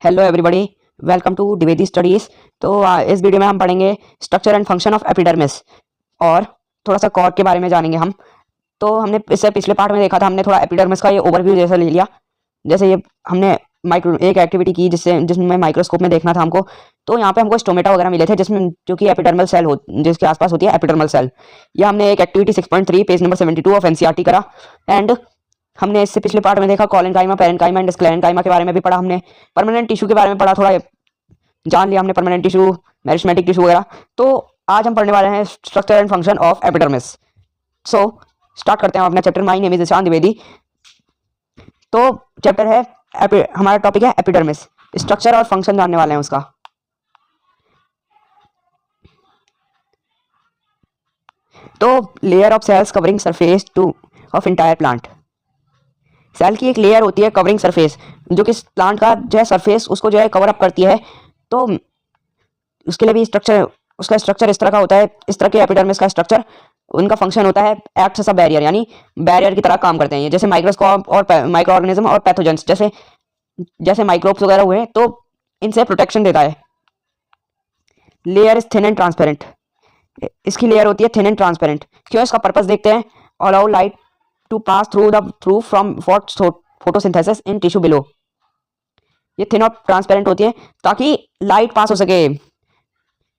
Hello everybody, welcome to Dwivedi studies. तो इस video में हम पढ़ेंगे structure and function of epidermis और थोड़ा सा कॉर्ड के बारे में जानेंगे हम। तो हमने इससे पिछले पार्ट में देखा था, हमने थोड़ा एपिडर्मिस का ये ओवरव्यू जैसा ले लिया। जैसे ये हमने एक एक्टिविटी की जिसमें माइक्रोस्कोप में देखना था हमको। तो यहाँ पे हमको स्टोमेटा वगैरह मिले थे जिसमें जो कि एपिडर्मल सेल हो जिसके आसपास होती है एपिडर्मल सेल। ये हमने एक activity 6.3 page number 72 of NCERT करा। एंड हमने इससे पिछले पार्ट में देखा कॉलेनकाइमा, पेरेन्काइमा एंड स्क्लेरेन्काइमा के बारे में भी पढ़ा हमने। परमानेंट टिश्यू के बारे में पढ़ा, थोड़ा जान लिया हमने परमानेंट टिश्यू, मेरिस्टेमेटिक टिश्यू वगैरह। तो आज हम पढ़ने वाले हैं structure and function of epidermis. So start करते हैं अपना chapter. My name is Ishan Dwivedi. तो चैप्टर है हमारा टॉपिक है एपिडर्मिस। स्ट्रक्चर और फंक्शन जानने वाले हैं उसका। तो layer of cells covering surface to of entire plant. Cell की एक लेयर होती है कवरिंग सरफेस, जो कि प्लांट का जो है सरफेस उसको जो है कवर अप करती है। तो उसके लिए भी उसका स्ट्रक्चर इस तरह का होता है। इस तरह के एपिडर्मिस का स्ट्रक्चर, उनका फंक्शन होता है एक्ट एज अ बैरियर, यानी बैरियर की तरह काम करते हैं। जैसे माइक्रोस्कोप और माइक्रो ऑर्गेनिज्म और पैथोजेंस जैसे माइक्रोब्स वगैरह हुए तो इनसे प्रोटेक्शन देता है। Layer is thin and transparent. इसकी लेयर होती है थिन एंड ट्रांसपेरेंट। क्यों? इसका पर्पस देखते हैं। Allow light to pass through from photosynthesis in tissue below। ये थिन और ट्रांसपेरेंट होती है ताकि लाइट पास हो सके।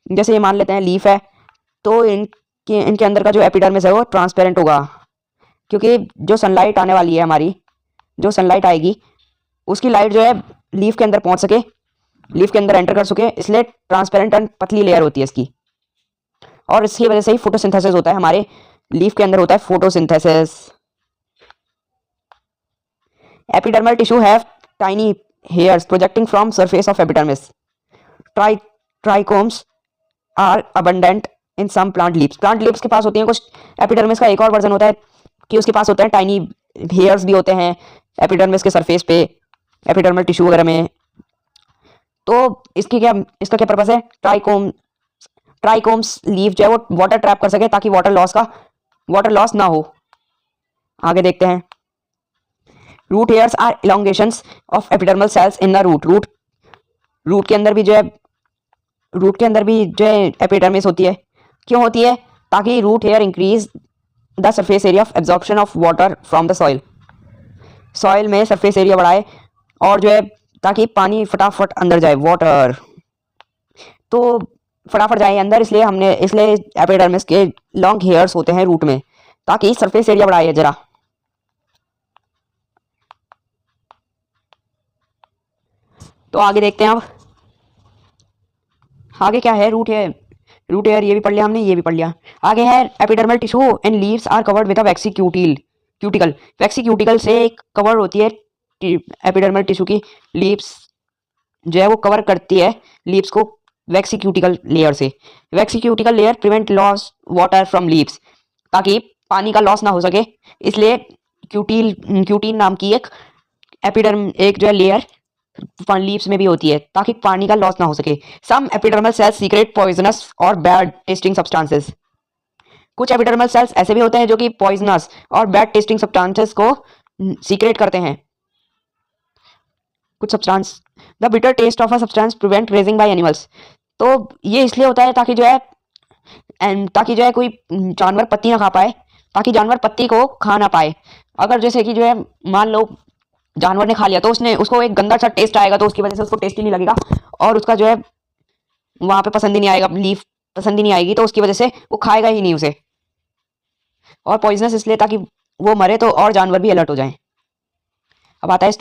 जैसे ये मान लेते हैं लीफ है, तो इनके अंदर का जो एपिडर्मिस है वो ट्रांसपेरेंट होगा, क्योंकि जो सनलाइट आने वाली है हमारी, जो सनलाइट आएगी उसकी लाइट जो है लीफ के अंदर पहुंच सके, लीफ के अंदर एंटर कर सके, इसलिए ट्रांसपेरेंट एंड पतली लेयर होती है इसकी। और इसकी वजह से ही फोटोसिंथेसिस होता है, हमारे लीफ के अंदर होता है photosynthesis. Epidermal tissue have tiny hairs projecting from surface of epidermis. Trichomes are abundant in some plant leaves। Plant leaves के पास होती हैं कुछ। एपिडर्मिस का एक और वर्जन होता है कि उसके पास होते हैं टाइनी हेयर्स भी होते हैं एपिडर्मिस के सरफेस पे, एपिडर्मल टिश्यू वगैरह में। तो इसका क्या पर्पस है? ट्राइकोम्स लीफ जो है वो वाटर ट्रैप कर सके ताकि वाटर लॉस ना हो। आगे देखते हैं। Root hairs are elongations of epidermal cells in the root के अंदर भी जो है एपिडर्मिस होती है। क्यों होती है? ताकि root hair increase the surface area of absorption of water from the soil में सरफेस एरिया बढ़ाए, और जो है ताकि पानी फटाफट अंदर जाए, वाटर तो फटाफट जाए अंदर। इसलिए एपिडर्मिस के लॉन्ग हेयर्स होते हैं रूट में, ताकि सरफेस एरिया बढ़ाए जरा। तो आगे देखते हैं अब आगे क्या है। रूट हेयर ये भी पढ़ लिया हमने, ये भी पढ़ लिया। आगे है epidermal tissue and leaves are covered with a waxy cuticle. Waxy cuticle से कवर होती है एपिडर्मल टिश्यू की लीव्स, जो है वो कवर करती है लीव्स को वैक्सी क्यूटिकल लेयर से। Waxy cuticle layer prevent loss water from leaves, ताकि पानी का लॉस ना हो सके। इसलिए क्यूटीन नाम की एक जो है लेयर लीव्स में भी होती है, ताकि पानी का लॉस ना हो सके। सम एपिडर्मल सेल्स सीक्रेट पॉइजनस और बैड टेस्टिंग सब्सटेंसेस। कुछ एपिडर्मल सेल्स ऐसे भी होते हैं जो कि पॉइजनस और बैड टेस्टिंग सब्सटेंसेस को सीक्रेट करते हैं। कुछ substance, the bitter taste of a substance prevent raising by animals. तो ये इसलिए होता है ताकि जो है कोई जानवर पत्ती ना खा पाए, ताकि जानवर पत्ती को खा ना पाए। अगर जैसे कि जो है मान लो जानवर ने खा लिया, तो उसको एक गंदा सा टेस्ट आएगा, तो उसकी वजह से उसको टेस्ट ही नहीं लगेगा, और उसका जो है वहां पे पसंद ही नहीं आएगा, लीफ पसंद ही नहीं आएगी, तो उसकी वजह से वो खाएगा ही नहीं उसे। और पॉइजनस इसलिए ताकि वो मरे, तो और जानवर भी अलर्ट हो जाएं। अब आता है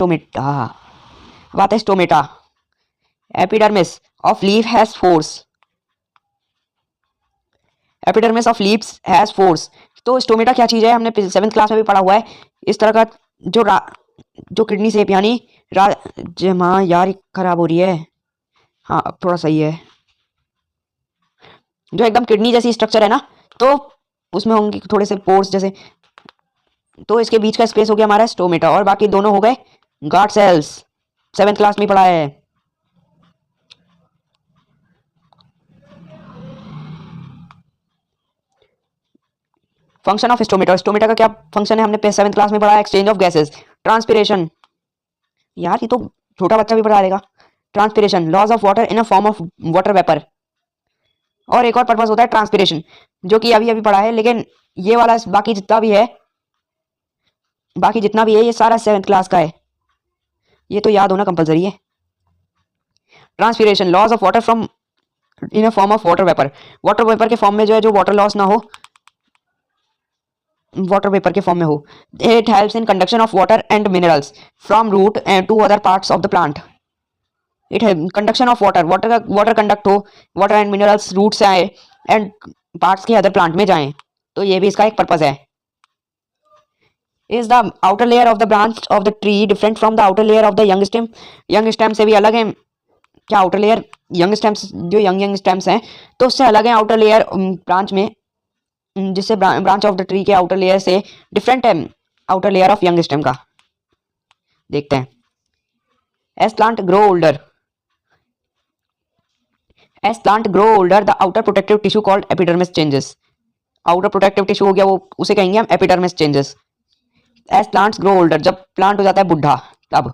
stomata. Epidermis of leaf has force. Epidermis of leaves has force. तो स्टोमेटा क्या चीज है? हमने 7th क्लास में भी पढ़ा हुआ है। इस तरह का जो किडनी शेप, यानी यार खराब हो रही है, हाँ अब थोड़ा सही है, जो एकदम किडनी जैसी स्ट्रक्चर है ना, तो उसमें होंगे थोड़े से पोर्स जैसे। तो इसके बीच का स्पेस हो गया हमारा स्टोमेटा, और बाकी दोनों हो गए गार्ड सेल्स। 7th क्लास में पढ़ा है। फंक्शन ऑफ स्टोमेटा का क्या फंक्शन है? हमने 7th क्लास में पढ़ा है। Exchange of gases, transpiration. यार ये तो छोटा बच्चा भी पढ़ा देगा। Transpiration, loss of water in a form of water vapour. और एक और पर्पस होता है ट्रांसपिरेशन, जो कि अभी अभी पढ़ा है, लेकिन ये वाला बाकी जितना भी है ये सारा 7th क्लास का है, ये तो याद होना कंपलसरी है। Transpiration, loss of water from in a form of water vapour. Water vapour के फॉर्म में जो है, जो वाटर लॉस ना हो, वाटर वेपर के फॉर्म में हो। It helps in conduction of water and minerals from root and to other parts of the plant. It है कंडक्शन ऑफ वाटर कंडक्ट हो, वाटर एंड मिनरल्स रूट से आए and parts के other plant में जाएं, तो ये भी इसका एक पर्पस है। Is the outer layer of the branch of the tree different from the outer layer of the young stem. Young stem से भी अलग है क्या आउटर लेयर? यंग स्टेम्स, जो यंग स्टेम्स हैं तो उससे अलग है आउटर लेयर ब्रांच में, जिससे ब्रांच ऑफ द ट्री के आउटर लेयर से डिफरेंट है outer layer of young stem का। देखते हैं। As plant grow older, as plant grow older the outer protective tissue called epidermis changes. Outer protective tissue हो गया वो, उसे कहेंगे हम epidermis changes. As plants grow older, जब प्लांट हो जाता है बुढ़ा, तब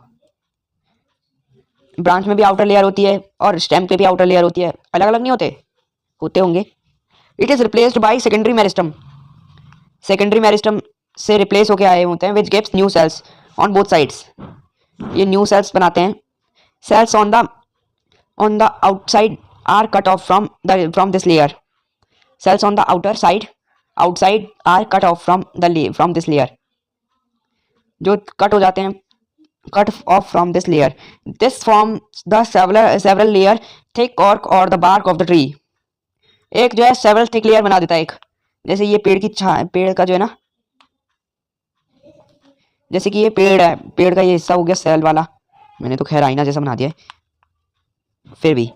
ब्रांच में भी आउटर लेयर होती है और स्टेम पे भी आउटर लेयर होती है, अलग अलग नहीं होते होंगे। It is replaced by secondary meristem, secondary meristem से रिप्लेस होके आए होते हैं, which gives new cells on both sides. ये न्यू सेल्स बनाते हैं। Cells on the outside are cut off from this layer. Cells on the outside are cut off from this layer, जो cut हो जाते हैं, cut off from this layer. This forms the several layer thick cork or the bark of the tree. एक जो है several thick layer बना देता है एक, जैसे ये पेड़ का जो है ना, जैसे कि ये पेड़ है, पेड़ का ये हिस्सा हो गया सेल वाला, मैंने तो खैर आईना जैसा बना दिया है, फिर भी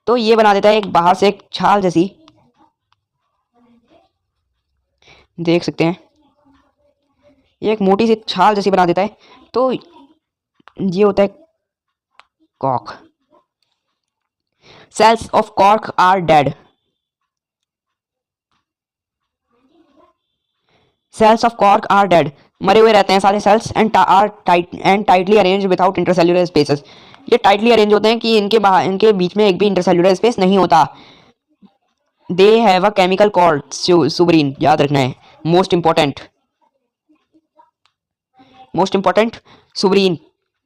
तो ये बना देता है एक बाहर से एक छाल जैसी, देख सकते हैं, ये एक मोटी सी छाल जैसी बना देता है। तो ये होता है cork. Cells of cork are dead, cells of cork are dead, मरे हुए रहते हैं सारे cells, and tightly arrange without intercellular spaces. ये टाइटली अरेंज होते हैं कि इनके बीच में एक भी इंटरसेल्युलर स्पेस नहीं होता। They have a chemical called suberin, याद रखना है, most important suberin.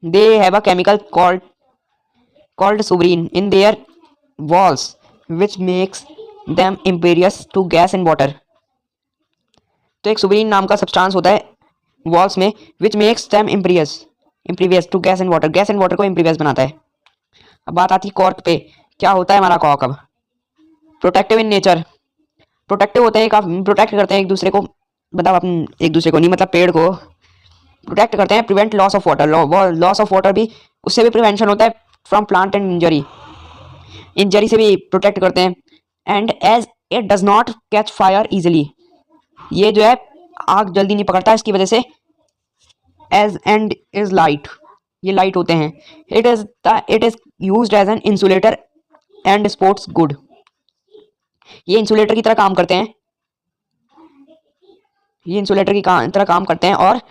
They have a chemical called suberin in their walls, which makes them impervious to gas and water. तो एक सुबरीन नाम का सब्सटेंस होता है वॉल्स में, which makes them impervious to gas and water. Gas and water को impervious बनाता है। अब बात आती है कॉर्क पे। क्या होता है हमारा कॉर्क? अब प्रोटेक्टिव इन नेचर, प्रोटेक्टिव होते हैं, काफी प्रोटेक्ट करते हैं एक दूसरे को, मतलब अपन एक दूसरे को नहीं, मतलब पेड़ को प्रोटेक्ट करते हैं। Prevent loss of water, loss of water भी, उससे भी प्रिवेंशन होता है फ्रॉम प्लांट एंड इंजरी से भी प्रोटेक्ट करते हैं। And as it does not catch fire easily, ये जो है आग जल्दी नहीं पकड़ता इसकी वजह से। एज एंड इज लाइट, ये लाइट होते हैं। It is used as an insulator and sports good, ये इंसुलेटर की तरह काम करते हैं, ये इंसुलेटर की तरह काम करते हैं और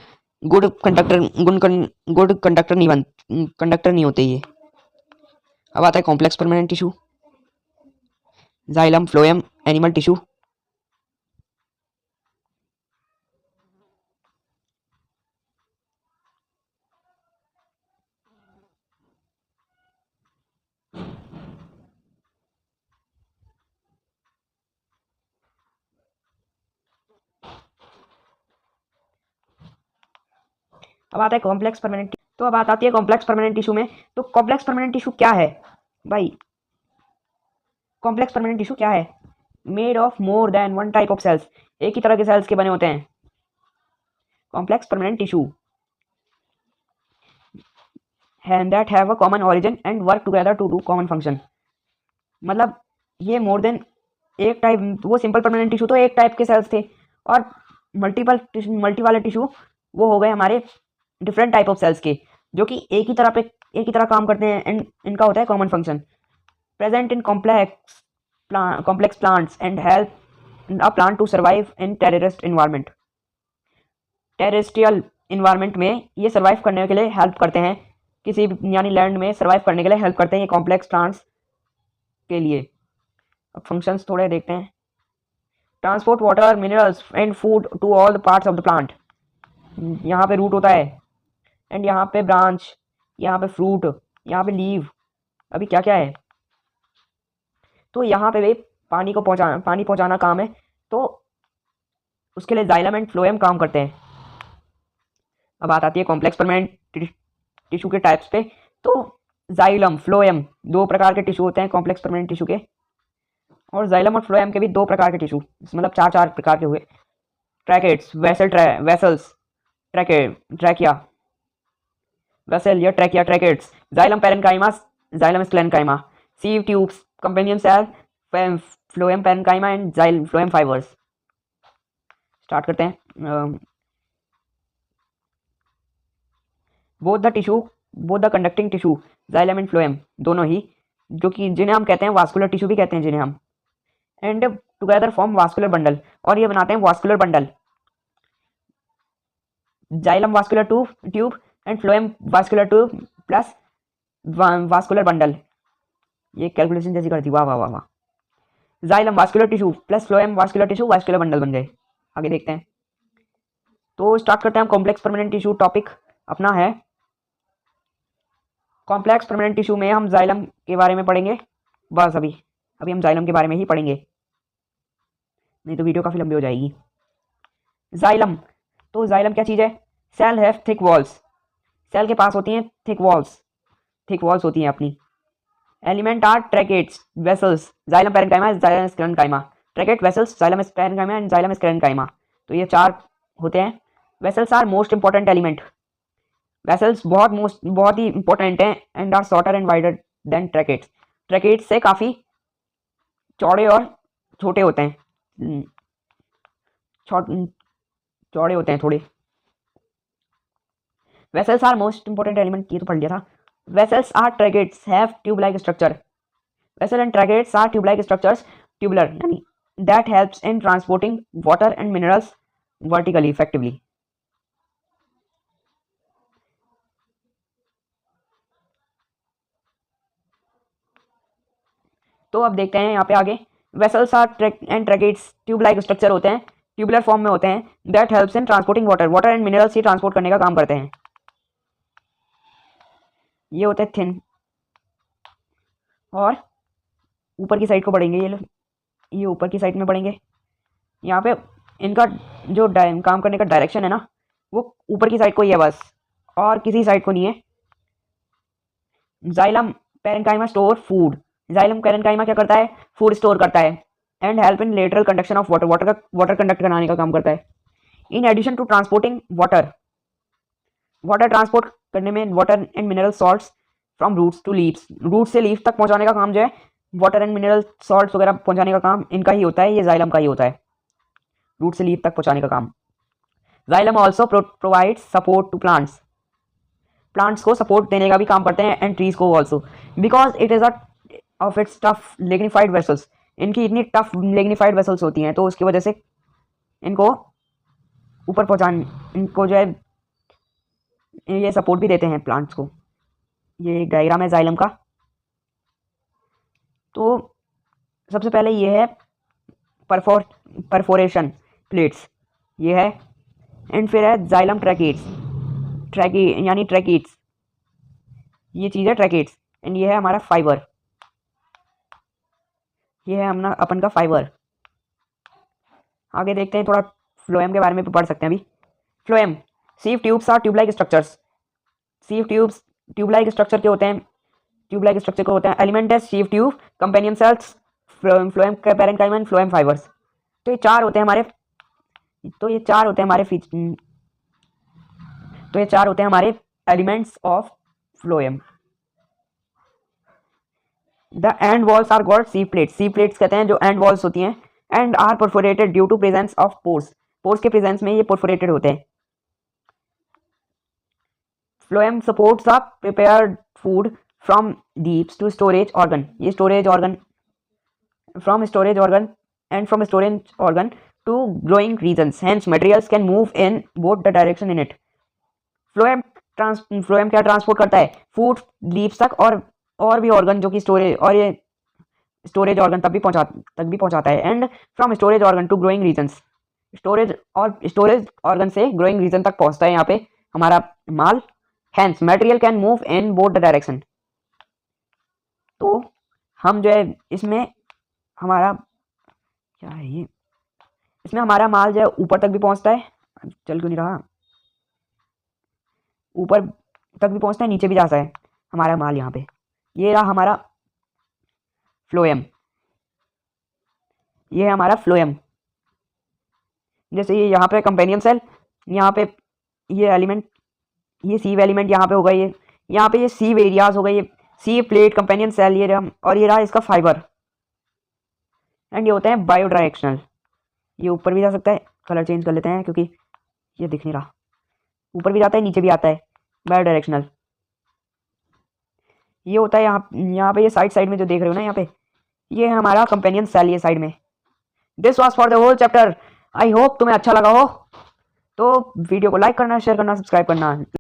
गुड कंडक्टर नहीं होते ये। अब आता है complex permanent tissue, xylem, phloem, animal tissue. अब आता है कॉम्प्लेक्स परमानेंट, तो अब बात आती है कॉम्प्लेक्स परमानेंट टिश्यू में। तो कॉम्प्लेक्स परमानेंट टिश्यू क्या है भाई? कॉम्प्लेक्स परमानेंट टिश्यू क्या है? Made of more than one type of cells, एक ही तरह के सेल्स के बने होते हैं। Complex permanent tissue and that have a common origin and work together to do common function। मतलब ये मोर देन एक टाइप, वो सिंपल परमानेंट टिश्यू तो एक टाइप के सेल्स थे, और मल्टी वाले टिश्यू वो हो गए हमारे डिफरेंट टाइप ऑफ सेल्स के, जो कि एक ही तरह काम करते हैं, एंड इनका होता है common function. Present in complex plants and help a plant to survive in terrorist environment. Terrestrial environment में ये सर्वाइव करने के लिए हेल्प करते हैं। किसी भी यानी लैंड में सर्वाइव करने के लिए हेल्प करते हैं ये कॉम्प्लेक्स प्लांट्स के लिए। अब फंक्शंस थोड़े देखते हैं। Transport water minerals and food to all the parts of the plant. यहाँ पे रूट होता है, एंड यहाँ पे ब्रांच, यहाँ पे फ्रूट, यहाँ पे लीव, अभी क्या क्या है। तो यहाँ पे भी पानी पहुँचाना काम है, तो उसके लिए जाइलम एंड फ्लोएम काम करते हैं। अब बात आती है कॉम्प्लेक्स परमानेंट टिश्यू के टाइप्स पे। तो जाइलम फ्लोएम दो प्रकार के टिश्यू होते हैं कॉम्प्लेक्स परमानेंट टिश्यू के, और जाइलम और फ्लोएम के भी दो प्रकार के टिश्यू, मतलब चार चार प्रकार के हुए। ट्रैकेट्स, वेसल्स, ट्रैकिया, वेसल या trachea, tracheids, xylem parenchyma, xylem sclerenchyma, sieve tubes, companion cell, phloem parenchyma and xylem phloem fibres. Start करते हैं। Both the conducting tissue xylem and phloem दोनों ही, जो कि जिन्हें हम कहते हैं वास्कुलर टिश्यू भी कहते हैं जिन्हें हम, and together form vascular bundle, और ये बनाते हैं vascular bundle. Xylem vascular tube and phloem vascular tube plus vascular bundle. ये कैलकुलेशन जैसी कर दी, वाह वाह वाह वाह। Xylem vascular tissue plus phloem vascular tissue, vascular bundle बन गए। आगे देखते हैं। तो स्टार्ट करते हैं हम। कॉम्प्लेक्स परमानेंट टिश्यू टॉपिक अपना है। कॉम्प्लेक्स परमानेंट टिश्यू में हम जाइलम के बारे में पढ़ेंगे बस। अभी हम जाइलम के बारे में ही पढ़ेंगे, नहीं तो वीडियो काफ़ी लंबी हो जाएगी। जाइलम, तो जाइलम क्या चीज़ है? Cell have thick walls, cell के पास होती हैं थिक वॉल्स होती हैं अपनी। Element are tracheids, vessels, xylem parenchyma, xylem sclerenchyma, tracheid, vessels, xylem parenchyma and xylem sclerenchyma. तो ये चार होते हैं। Vessels are most important element, vessels बहुत ही इंपॉर्टेंट हैं, and are shorter and wider than tracheids, tracheids से काफ़ी चौड़े और छोटे होते हैं, चौड़े होते हैं थोड़े। Vessels are most important element, ये तो पढ़ लिया था। Vessels are tracheids have tube like structure, vessel and tracheids are tube like structures, tubular यानी that helps in transporting water and minerals vertically effectively. तो अब देखते हैं यहाँ पे आगे। Vessels are and tracheids tube like structure होते हैं, ट्यूबुलर फॉर्म में होते हैं, that helps in transporting water and minerals ही ट्रांसपोर्ट करने का काम करते हैं। ये होते हैं थिन, और ऊपर की साइड को बढ़ेंगे ये ऊपर की साइड में बढ़ेंगे। यहाँ पे इनका जो काम करने का डायरेक्शन है ना, वो ऊपर की साइड को ही है बस, और किसी साइड को नहीं है। Xylem parenchyma store food, xylem parenchyma क्या करता है? फूड स्टोर करता है, and help in lateral conduction of water conduct कराने का काम करता है। In addition to transporting water transport करने में water and mineral salts from roots to leaves, root से लीव तक पहुंचाने का काम जो है, वाटर एंड मिनरल सॉल्ट्स वगैरह पहुंचाने का काम इनका ही होता है, ये जाइलम का ही होता है, रूट से लीव तक पहुंचाने का काम। Xylem also provides support to plants को सपोर्ट देने का भी काम करते हैं, एंड ट्रीज को also, because it is of its tough lignified vessels, इनकी इतनी टफ लिग्निफाइड वेसल्स होती हैं, तो उसकी वजह से इनको ऊपर पहुंचाने, इनको जो है ये सपोर्ट भी देते हैं प्लांट्स को। ये एक डायग्राम है जाइलम का। तो सबसे पहले ये है परफोरेशन प्लेट्स, ये है, एंड फिर है जाइलम ट्रैकेट्स, यानी ट्रैकेट्स, ये चीज़ है ट्रैकेट्स, एंड ये है हमारा फाइबर, ये है अपना अपन का फाइबर। आगे देखते हैं, थोड़ा फ्लोएम के बारे में पढ़ सकते हैं अभी। Phloem, sieve tubes are tube like structures, sieve tubes tube like structure के होते हैं, एलिमेंट है sieve tube, companion cells, phloem parenchyma and phloem fibres. तो ये चार होते हैं हमारे elements of phloem. The end walls are called sieve plates कहते हैं जो एंड वॉल्स होती हैं, and are perforated due to presence of pores के प्रेजेंस में ये परफोरेटेड होते हैं। Phloem supports a prepared food from deeps to storage organ, ये storage organ and from storage organ to growing regions, hence materials can move in both the direction in it. Phloem phloem क्या transport करता है, food leaves तक और भी organ जो कि storage, और ये स्टोरेज ऑर्गन तक भी पहुंचाता है। And from storage organ to growing regions, storage organ से ग्रोइंग रीजन तक पहुंचता है यहाँ पे हमारा माल। Hence material can move in both the direction. तो हम जो है इसमें हमारा क्या है ये, इसमें हमारा माल जो है ऊपर तक भी पहुंचता है, चल क्यों नहीं रहा, ऊपर तक भी पहुंचता है, नीचे भी जाता है हमारा माल। यहाँ पे ये रहा हमारा फ्लोएम, ये है हमारा फ्लोएम। जैसे ये यहाँ पे कंपेनियन सेल, यहाँ पे ये एलिमेंट, ये सीव एलिमेंट यहाँ पे होगा, ये यहाँ पे ये सीव एरियाज होगा, ये सी प्लेट कंपेनियन सेल, ये रहा, और ये रहा इसका फाइबर। एंड ये होते हैं बायो डायरेक्शनल। ये ऊपर भी जा सकता है, कलर चेंज कर लेते हैं क्योंकि ये दिख नहीं रहा, ऊपर भी जाता है नीचे भी आता है, बायो डायरेक्शनल। ये होता है यहाँ पे ये साइड में जो देख रहे हो ना, यहाँ पे ये है हमारा कंपेनियन सेल, ये साइड में। This was for the whole chapter. I hope तुम्हें अच्छा लगा हो, तो वीडियो को लाइक करना, शेयर करना, सब्सक्राइब करना।